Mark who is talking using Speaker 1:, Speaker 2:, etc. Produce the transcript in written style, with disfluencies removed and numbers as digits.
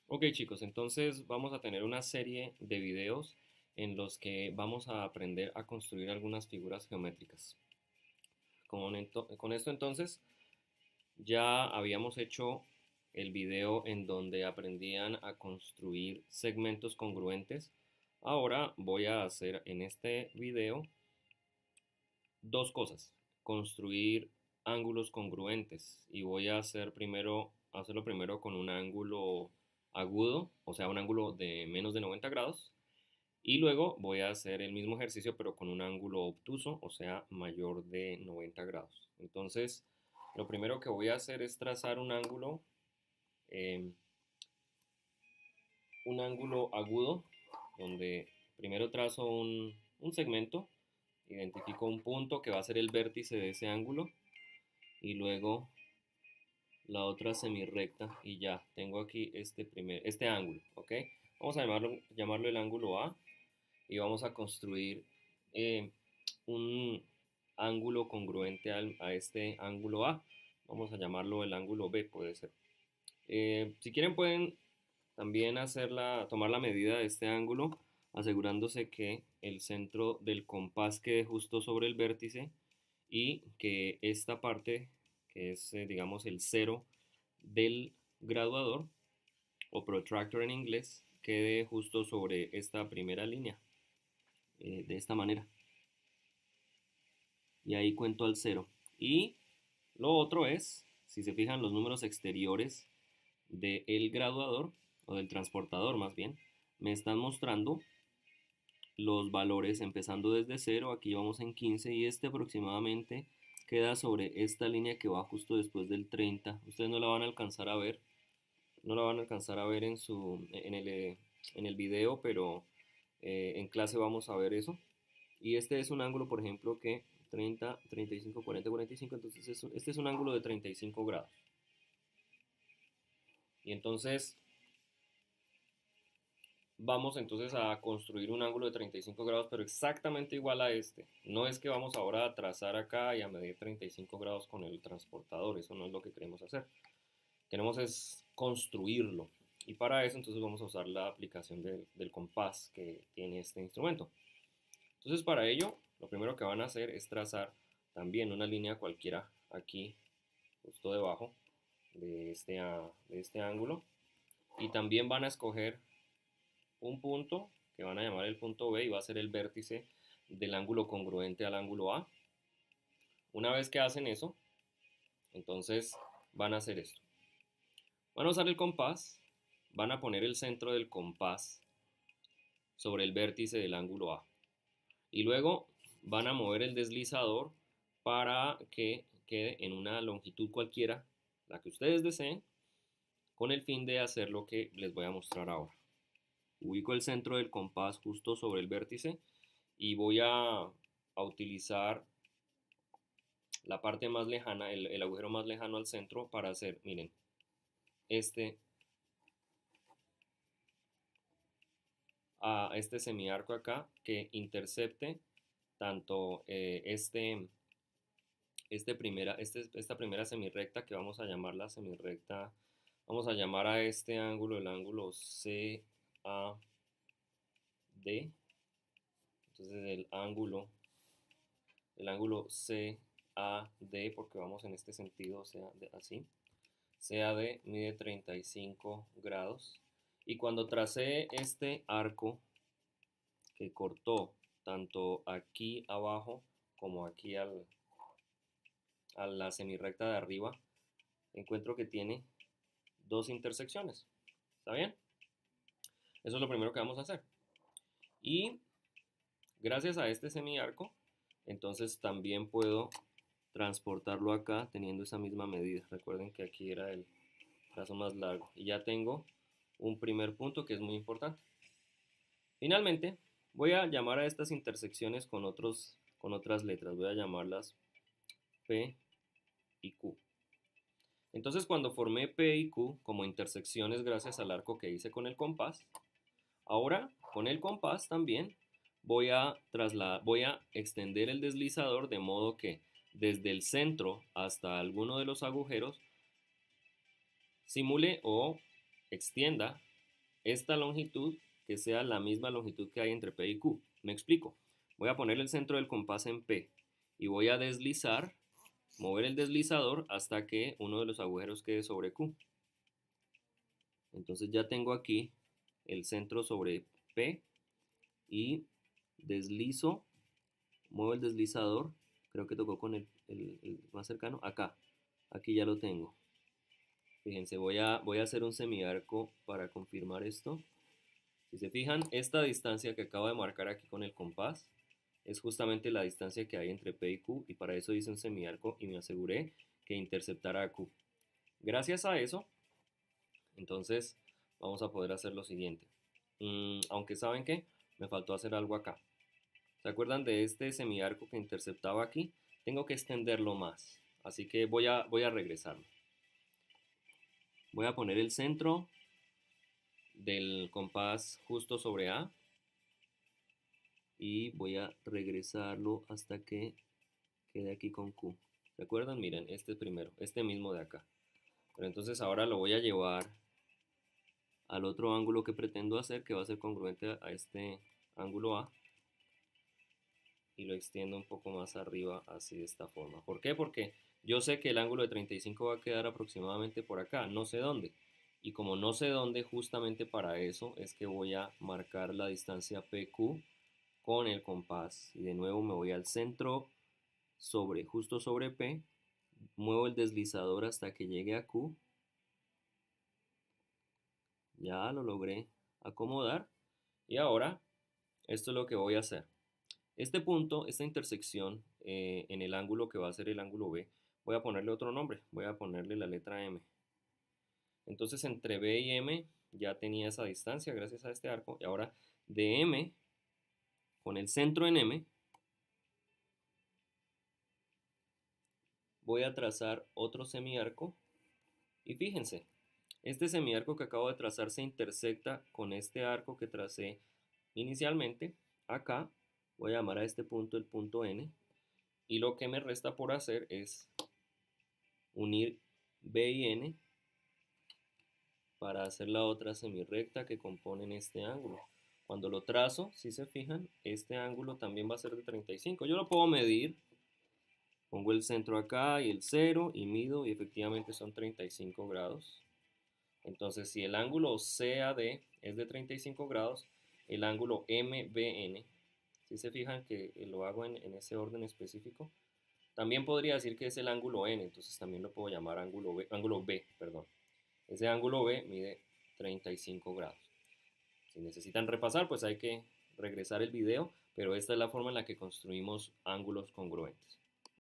Speaker 1: Ok chicos, entonces vamos a tener una serie de videos en los que vamos a aprender a construir algunas figuras geométricas. Con esto entonces ya habíamos hecho el video en donde aprendían a construir segmentos congruentes. Ahora voy a hacer en este video dos cosas: construir ángulos congruentes, y voy a hacerlo primero con un ángulo agudo, o sea, un ángulo de menos de 90 grados, y luego voy a hacer el mismo ejercicio pero con un ángulo obtuso, o sea, mayor de 90 grados. Entonces, lo primero que voy a hacer es trazar eh, un ángulo agudo, donde primero trazo un segmento, identifico un punto que va a ser el vértice de ese ángulo, y luego la otra semirrecta, y ya tengo aquí este ángulo, ¿ok? Vamos a llamarlo el ángulo A, y vamos a construir eh, un ángulo congruente a este ángulo A. Vamos a llamarlo el ángulo B, puede ser. Si quieren pueden también tomar la medida de este ángulo, asegurándose que el centro del compás quede justo sobre el vértice, y que esta parte, que es digamos el cero del graduador, o protractor en inglés, quede justo sobre esta primera línea, de esta manera. Y ahí cuento al cero. Y lo otro es, si se fijan, los números exteriores del graduador, o del transportador más bien, me están mostrando los valores empezando desde cero. Aquí vamos en 15, y este aproximadamente queda sobre esta línea que va justo después del 30. Ustedes no la van a alcanzar a ver, no la van a alcanzar a ver en el video, pero en clase vamos a ver eso. Y este es un ángulo, por ejemplo, que 30, 35, 40, 45, entonces este es un ángulo de 35 grados. Y entonces vamos entonces a construir un ángulo de 35 grados, pero exactamente igual a este. No es que vamos ahora a trazar acá y a medir 35 grados con el transportador, eso no es lo que queremos hacer. Queremos es construirlo. Y para eso entonces vamos a usar la aplicación del compás que tiene este instrumento. Entonces para ello, lo primero que van a hacer es trazar también una línea cualquiera aquí, justo debajo de este ángulo. Y también van a escoger un punto que van a llamar el punto B, y va a ser el vértice del ángulo congruente al ángulo A. Una vez que hacen eso, entonces van a hacer esto. Van a usar el compás, van a poner el centro del compás sobre el vértice del ángulo A. Y luego van a mover el deslizador para que quede en una longitud cualquiera, la que ustedes deseen, con el fin de hacer lo que les voy a mostrar ahora. Ubico el centro del compás justo sobre el vértice, y voy a utilizar la parte más lejana, el agujero más lejano al centro, para hacer, miren, este, este semiarco acá, que intercepte tanto esta primera semirrecta, que vamos a llamar la semirrecta. Vamos a llamar a este ángulo el ángulo CAD. Entonces el ángulo CAD, porque vamos en este sentido, así. CAD mide 35 grados. Y cuando tracé este arco que cortó tanto aquí abajo como aquí a la semirrecta de arriba, encuentro que tiene dos intersecciones. ¿Está bien? Eso es lo primero que vamos a hacer. Y gracias a este semiarco, entonces también puedo transportarlo acá teniendo esa misma medida. Recuerden que aquí era el trazo más largo. Y ya tengo un primer punto que es muy importante. Finalmente, voy a llamar a estas intersecciones con otras letras. Voy a llamarlas P y Q. Entonces, cuando formé P y Q como intersecciones gracias al arco que hice con el compás, ahora con el compás también voy a extender el deslizador, de modo que desde el centro hasta alguno de los agujeros simule o extienda esta longitud que sea la misma longitud que hay entre P y Q. Me explico. Voy a poner el centro del compás en P y voy a deslizar, mover el deslizador hasta que uno de los agujeros quede sobre Q. Entonces ya tengo aquí el centro sobre P y deslizo, muevo el deslizador, creo que tocó con el más cercano, acá, aquí ya lo tengo. Fíjense, voy a hacer un semiarco para confirmar esto. Si se fijan, esta distancia que acabo de marcar aquí con el compás es justamente la distancia que hay entre P y Q, y para eso hice un semiarco y me aseguré que interceptara a Q. Gracias a eso, entonces vamos a poder hacer lo siguiente. Aunque ¿saben qué? Me faltó hacer algo acá. ¿Se acuerdan de este semiarco que interceptaba aquí? Tengo que extenderlo más, así que voy a regresarlo. Voy a poner el centro del compás justo sobre A y voy a regresarlo hasta que quede aquí con Q. ¿Se acuerdan? Miren, este primero, este mismo de acá. Pero entonces ahora lo voy a llevar al otro ángulo que pretendo hacer, que va a ser congruente a este ángulo A, y lo extiendo un poco más arriba, así de esta forma. ¿Por qué? Porque yo sé que el ángulo de 35 va a quedar aproximadamente por acá, no sé dónde. Y como no sé dónde, justamente para eso es que voy a marcar la distancia PQ con el compás. Y de nuevo me voy al centro justo sobre P, muevo el deslizador hasta que llegue a Q. Ya lo logré acomodar. Y ahora, esto es lo que voy a hacer. Este punto, esta intersección en el ángulo que va a ser el ángulo B, voy a ponerle otro nombre, voy a ponerle la letra M. Entonces entre B y M ya tenía esa distancia gracias a este arco, y ahora de M, con el centro en M, voy a trazar otro semiarco, y fíjense, este semiarco que acabo de trazar se intersecta con este arco que tracé inicialmente. Acá voy a llamar a este punto el punto N, y lo que me resta por hacer es unir B y N para hacer la otra semirrecta que componen este ángulo. Cuando lo trazo, si se fijan, este ángulo también va a ser de 35. Yo lo puedo medir, pongo el centro acá y el 0 y mido, y efectivamente son 35 grados. Entonces, si el ángulo CAD es de 35 grados, el ángulo MBN, si se fijan que lo hago en ese orden específico, también podría decir que es el ángulo N, entonces también lo puedo llamar ángulo B, perdón. Ese ángulo B mide 35 grados. Si necesitan repasar, pues hay que regresar el video, pero esta es la forma en la que construimos ángulos congruentes.